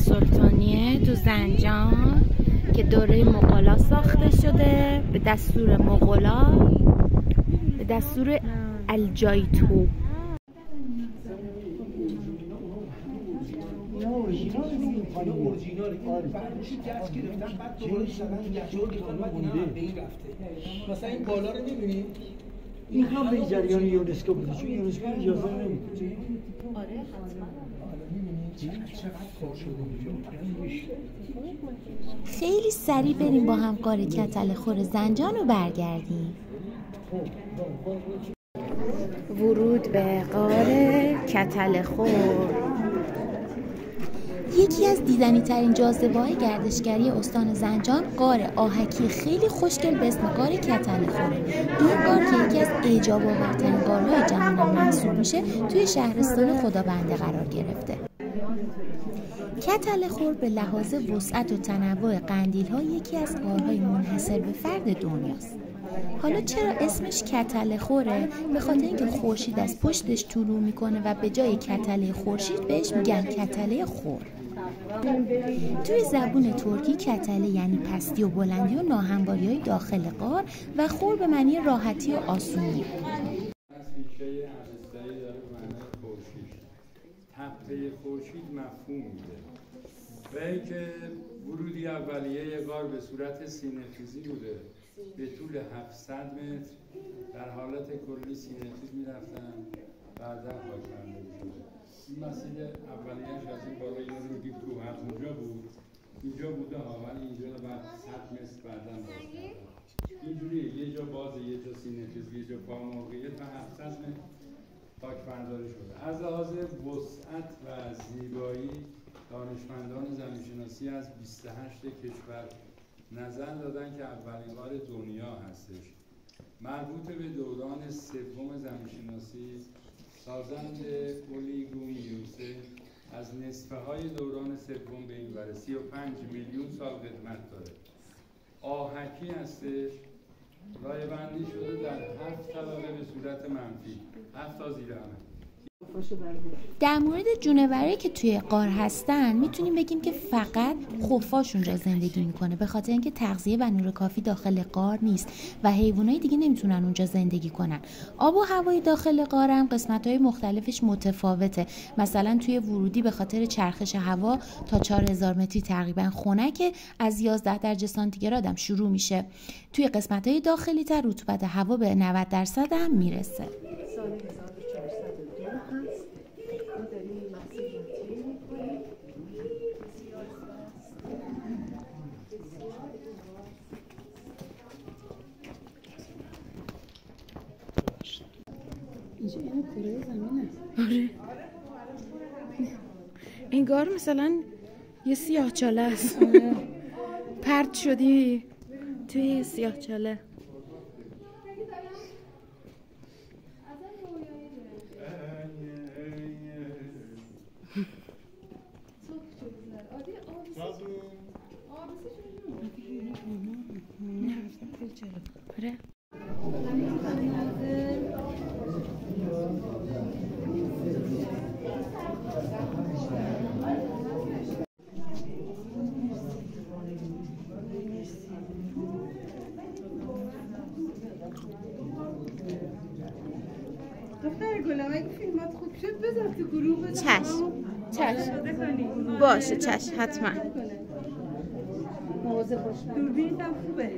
سلطانیه تو زنجان که دوره مغولا ساخته شده به دستور مغولا، به دستور الجایتو. مثلا این بالا رو می‌بینی؟ این هم به جریان یونسکو بوده، چون یونسکو اجازه نمیده. آره حتما. خیلی سریع بریم با هم غار کتل خور زنجان رو برگردیم. ورود به غار کتل خور یکی از دیدنی ترین جاذبه‌های گردشگری استان زنجان غار آهکی خیلی خوشگل به اسم غار کتل خور. این غار که یکی از اعجاب آورترین غارهای جهان محسوب میشه توی شهرستان خدابنده قرار گرفته. کتل خور به لحاظ وسعت و تنوع قندیل‌ها یکی از غارهای منحصر به فرد دنیاست. حالا چرا اسمش کتل خوره؟ به خاطر اینکه خورشید از پشتش طلوع میکنه و به جای کتله خورشید بهش میگن کتله خور. توی زبون ترکی کتله یعنی پستی و بلندی و ناهمواری‌های داخل غار و خور به معنی راحتی و آسونی. تپه خورشید مفهوم میده و اینکه ورودی اولیه غار به صورت سینه‌خیزی بوده به طول 700 متر. در حالت کلی سینه‌خیز میرفتن بعدا خاک‌بندی شده. این مسیر اولیه‌اش از این بالا یه رو دید تو هم اونجا بود، اینجا بوده ها، ولی اینجا بعد 100 متر بعدا باز کردن. اینجوریه، یه جا بازه، یه جا سینه‌خیز، یه جا پا موقعیه تا 700 متر خاک برداری شده. از لحاظ وسعت و زیبایی دانشمندان زمین‌شناسی از 28 کشور نظر دادن که اولین غار دنیا هستش. مربوط به دوران سوم زمین‌شناسی، سازند اولیگومیوسه از نصفه های دوران سوم به این وره 35 میلیون سال قدمت داره. آهکی هستش، لایه بندی شده در 7 طبقه به صورت منفی، 7 تا زیر همه. در مورد جونورایی که توی غار هستن میتونیم بگیم که فقط خفاش اونجا زندگی میکنه، به خاطر اینکه تغذیه و نور کافی داخل غار نیست و حیوانای دیگه نمیتونن اونجا زندگی کنن. آب و هوای داخل غار هم قسمت‌های مختلفش متفاوته. مثلا توی ورودی به خاطر چرخش هوا تا 4000 متری تقریبا خنکه، از 11 درجه سانتیگراد هم شروع میشه. توی قسمت‌های داخلی تر رطوبت هوا به 90% هم میرسه. اینجا یعنی کره زمینه. آره. انگار مثلا یه سیاه‌چاله است. پرت شدی توی سیاه‌چاله. آره. دختر گلم اگه فیلمات خوب شد بذار تو گروه بذار. چشم. باشه چشم حتما. مواظب باش. دوربینت هم خوبه.